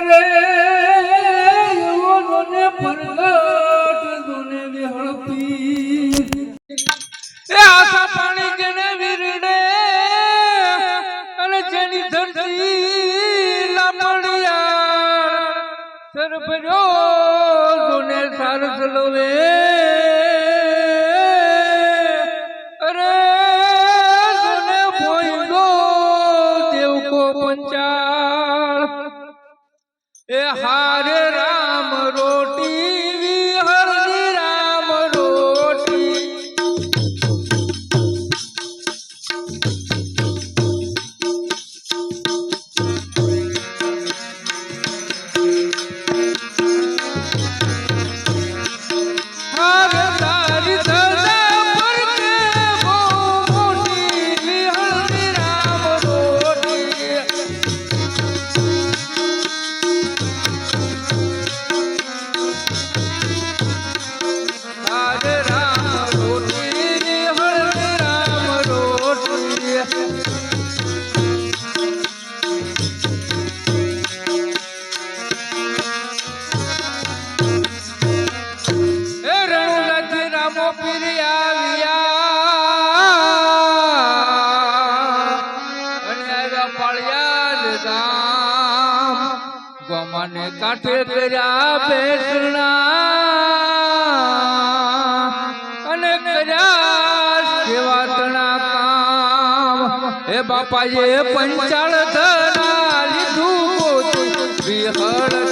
અરે ઓને પરગટ દુને વિહળપી એ આશા પાણી જેને વીરડે અને જેની ધરતી લાપડિયા સરભજો દુને સારસ લવે અરે દુને ભોઈલો દેવ કો પંચાળ એ હારે રામ રોટી વિહળની રામ રોટી હારે તારી સદા પરકે બહુ મોટી વિહળની રામ રોટી હારે રામ રોટી વિહળની રામ રોટી એ રણુલાથી રામો પીરી આવ્યા અને આવ્યા પાળિયાદ ગામ ગોમાને કાંઠે કર્યા બેસણા અને કર્યા સેવાતના કામ એ બાપાએ પંચાળ ધરા લીધું વિહળ